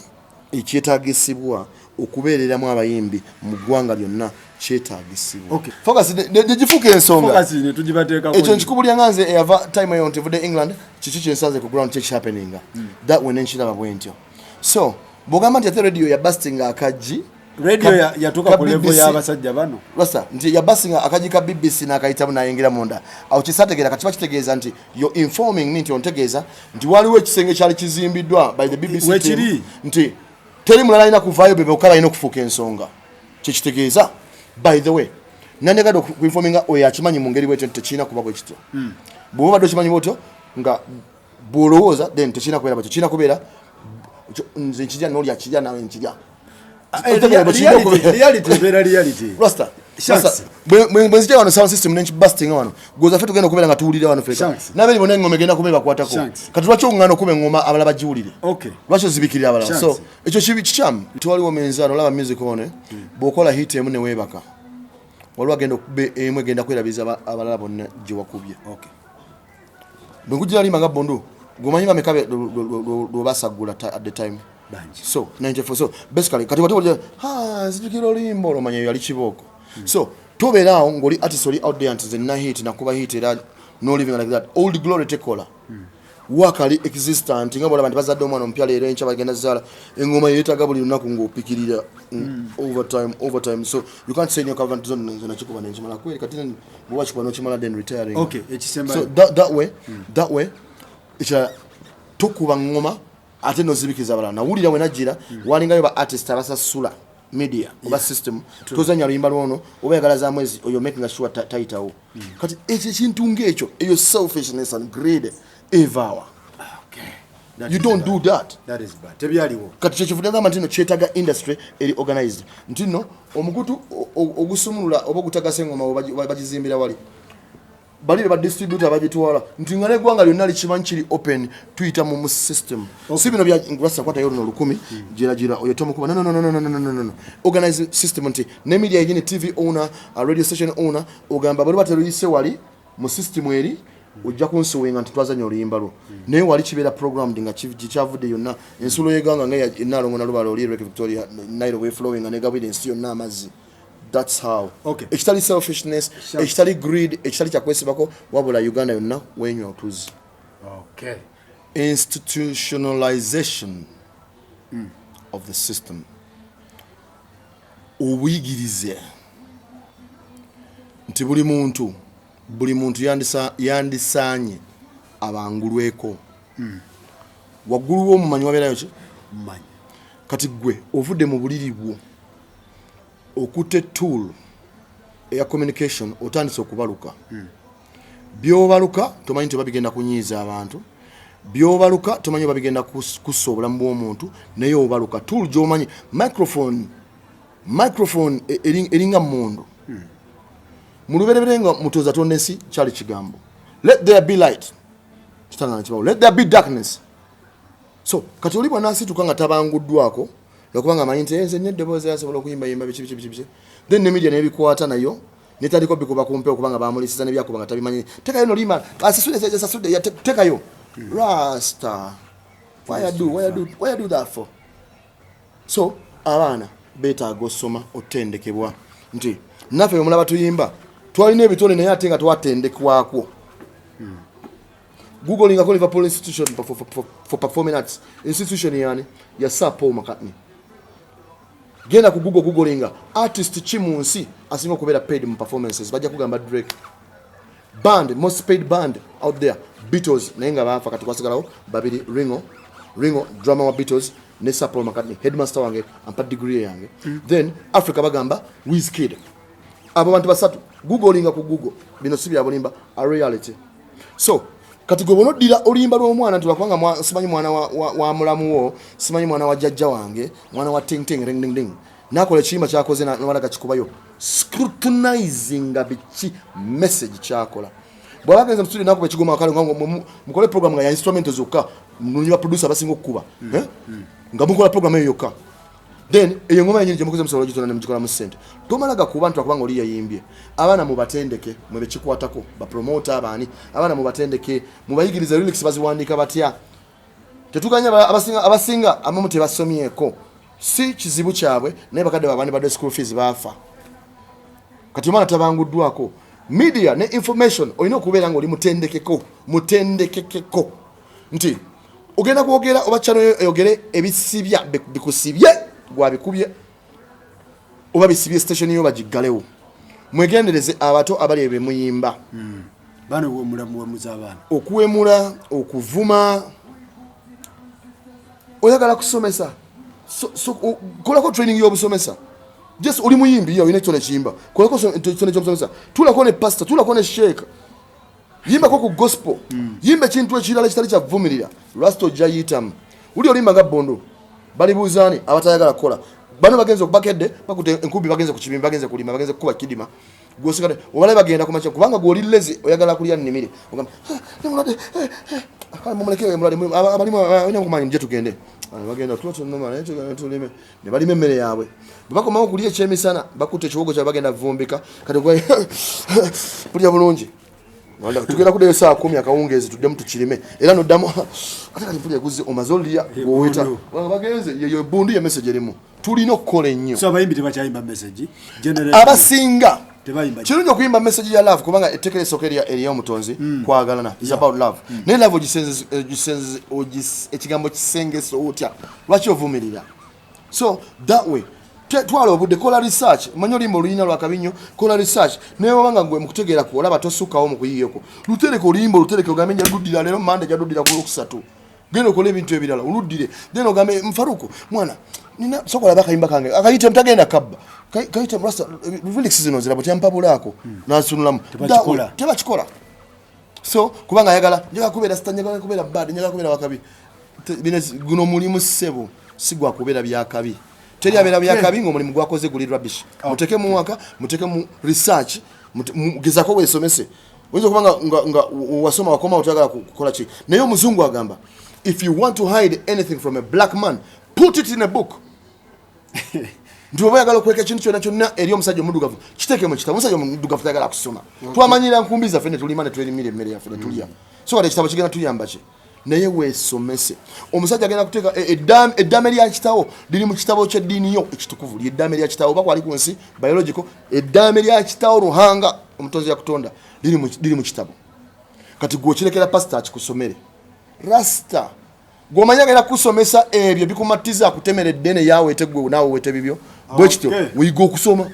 ekyetaagisibwa okubeereramu abayimbi mu ggwanga lyonna kyetaagisibwa focus negifuuka ensonga ekyo nkikubulya nga nze eyava time eyo nti vudde England kiki kyensanze ku ground kiki happening that way nenkiraba bwe ntyo so bw'ogamba nti ate radio yabastinga akaggi radio yatuuka ku level y'abasajja bano rasa nti yabastinga akaggi ka BBC n'akayitamu n'ayingira munda awo kisategeera kiba kitegeeza nti yo informing me nti ontegeeza nti waliwo ekisenge kyali kizimbiddwa by the BBC team nti teri mulala alina kuvaayo be bokka balina okufuuka ensonga kyekitegeeza by the way nandegadde okuinforminga oyo akimanyi mu ngeri bwetyo nti tekirina kuba bwe kityo bw'oba badde okimanyi bwotyo nga bw'olowooza then tekirina kubeera bwekyo kirina kubeera nze nkirya n'oli akirya nawe nkirya reality rasta Shanks bwe nzija wano sound system nenchi busting wano goza fetu genda kubera nga tuwulira wano feka nabeli bone ngome genda kubeba kwatako kati lwacho ngano kube ngoma abala bajiwulire lwacho zibikirira abala so ekyo kibi kicham twaliwo menzano laba music one bokola hit emu ne webaka waliwo agenda okube emwe genda kwerabiza abalala bonna jiwakubye bwe kujira limba nga bondo gomanyinga mekabe do basagula at the time so 94 so basically kati watu zijikiro limbo lo manyo yali kiboko so toberawo ngoli artist oli out there until na hit na kuba hit era no living like that old glory tekola wakali existent ngabo abantu bazadde omwana ompya leero encha bagenda zala engoma yetaga buli lunaku ngopikirira over time so you can't say in your covenant zone na chikuba nenchi mala kweli kati bwa chikuba no chimala then retiring ekisemba so that way icha tokuba ngoma ate no zibikiza bala na wulira wenajira walingayo ba artist abasasula media oba system tozanya luyimba lwono obayagala za mwezi oyo making sure title kati ekyo kintu ngeekyo eyo selfishness and greed evawa you don't do that is bad tebyaliwo kati kyekivudanga mantino kyetaga industry eri organized ntino omukutu ogusumulula oba gutagase ngoma bagizimbira wali bali ba distributor bagitwala ntingale gwanga lyonna likimanyi kiri open tuita mu system si bino bya ngwasa kwata yoro no 10 jira oyo tomukuba no organize system nti ne media yini TV owner a radio station owner ogamba bali bateruyise wali mu system eri ujja kunsuwenga ntitwazanya oluyimba naye wali kibeera programmed nga kichavudde yonna ensulo yeganga nga enalongo na lubalo oli Victoria Nile way flowing and evidence yonna amazzi. That's how. Ekitali selfishness, ekitali greed, ekitali kyakwesibako wabula Uganda yonna wenywa otuzi. Institutionalization of the system. Obuyigirize nti buli muntu yandisanye abangulweko. Waggulu w'omumanyi wabeerayo ki? Mmanyi. Kati gwe ovudde mu buliri bwo okute tool ya communication otandise okubaluka. Byobaluka tomanyi nti babigenda kunyiiza abantu. Byobaluka tomanyi babigenda kussa obulamu bw'omuntu naye obaluka tool gy'omanyi microphone eringa mundu. Mu lubereberye nga mutoza tonda ensi kyali kigambo. Let there be light. Let there be darkness. So kati oli bw'anaasituka nga tabanguddwako yakubanga amanyi nti nze nnyo eddoboozi asobola okuyimbayimba biki then ne media nebikwata nayo netaliko bikuba kumpe okubanga bamulisiza nebyakuba nga tabimanyi tekayo nolima asasudde tekayo rasta why do that for? So abaana beetaaga osoma otendekebwa nti naffe omulaba tuyimba twalina ebitone naye ate nga twatendekwako. Googling a Liverpool institution for performing arts institution yani ya Sir Paul McCartney. Genda ku googlinga artist chimunsi asinga kubeera paid mu performances bajja kugamba Drake. Band most paid band out there Beatles nayenga bafa kati kwasigalawo babiri Ringo drummer wa Beatles ne Sir Paul McCartney headmaster wange ampa degree yange. Then Africa bagamba Wizkid. Abo bantu basatu googlinga ku Google bino sibya bulimba a reality. So kati gwe bonodira oluyimba lw'omwana nti bakubanga simanyi mwana wa mulamu wo simanyi mwana wa jjajja wange mwana wa ting ting ring ding ding nakola ekiyimba kyakoze nawalaga kikubayo scrutinizing biki message kyakola bw'abagenza mu studio nakuba ekigoma akale mukole program nga ya instrument zokka munyiba producer basinga okukuba nga mukola program eyo yokka then eyo ngoma yenyini gyemukoze musobola gitona ne mugikola mu ssente tomalaga ku bantu akubanga oli yayimbye abaana mubatendeke mwebe kikwatako bapromota abaani abaana mubatendeke mubayigiriza lyrics baziwandiika batya tetuganya abasinga abamu tebasomyeko si kizibu kyabwe naye bakadde babandi badde school fees bafa kati omwana tabanguddwako media ne information olina okubeera nga oli mutendekekeko nti ogenda kwogera oba channel eyogere ebisibya bikusibye gwabikubye oba bisibye station yo bagigalewo mwegendereze abato abali ebe muyimba bana wemulamu wemuzabana okuwemula okuvuma oyagala kusomesa so kolako training y'obusomesa just oli muyimbi yo ine kyone kiyimba kolako kyone ky'obusomesa tulako ne pastor tulako ne sheikh yimba ko ku gospel yimba kintu ekirala kitali kyavumirira rasto jayitam uli olimba nga bondo bali buuzani abatayagala kola bano bagenze okubakedde bakute enkubi bagenze ku kibimba bagenze kulima bagenze kuba kidima gwosikade obale bagenda ku macha kubanga gwoli lezi oyagala kulya nnimire ogamba nemulade mumuleke mulade abalimu ina kumanyi nje tugende bagenda tulo noma ne tulime ne balime mmere yaabwe bakomawo kulya ekyemisana bakute ekiwogo kya bagenda vumbika kati gwe kulya bulungi wanda tugenda kudeyo saa 10 akawungezi tuddemu tukirime era noddamu ate kati mpulya guzi omazolia goweta bagenze yeyo bundu ya message erimu tulina okukola ennyo so abayimbi tebakyayimba message abasinga tebayimba kirungi okuyimba message ya love kubanga etekere sokeria eriyo mutonzi kwagalana is about love ne love ogisenze ekigambo kisengese otya lwaki ovumirira so that way twala obudde kola research manyo limbo oluyina lwa kabinyo kola research naye wabanga gwe mukutegeera ku olaba tosukawo mu kuyiyeko lutereke olimbo lutereke ogamenya luddira lero mande jaluddira ku lokusatu genda okola ebintu ebirala oluddire then ogambe Mfaruku mwana nina sokola bakayimba kange akayite mtagenda kabba kayite rasta Felix zino zirabo tyampabulako nasunulamu tebakikola so kubanga ayagala njaga kubeera sitanyaga kubeera bad njaga kubeera wakabi guno mulimu ssebo sigwa kubeera byakabi teri abera byakabi ngo mulimu gwakoze guli rubbish muteke mu mwaka muteke mu research mugezako wesomese wenzo kubanga nga wasoma wakoma utagala kukola ki nayo muzungu agamba if you want to hide anything from a black man put it in a book ndio bayagala kweka kintu kyona kyonna eri omusajja omudugavu kiteke mu kitabo omusajja omudugavu tagala kusoma twamanyira nkumbiza fene tulimane twelimire mmere ya fene tulia so kale kitabo kigenda tuyamba ki naye weesomese omusajja agenda kuteeka eddame lya kitawo liri mu kitabo ky'eddiini yo ekitukuvu ly'eddame lya kitawo bakwali ku nsi biological eddame lya kitawo Ruhanga omutonzi yakutonda liri mu kitabo kati gwokirekera pastor akikusomere rasta gwomanya genda kusomesa ebyo bikumatiza akutemera eddene yawe etegwe nawe wete bibyo bwe kityo wiga okusoma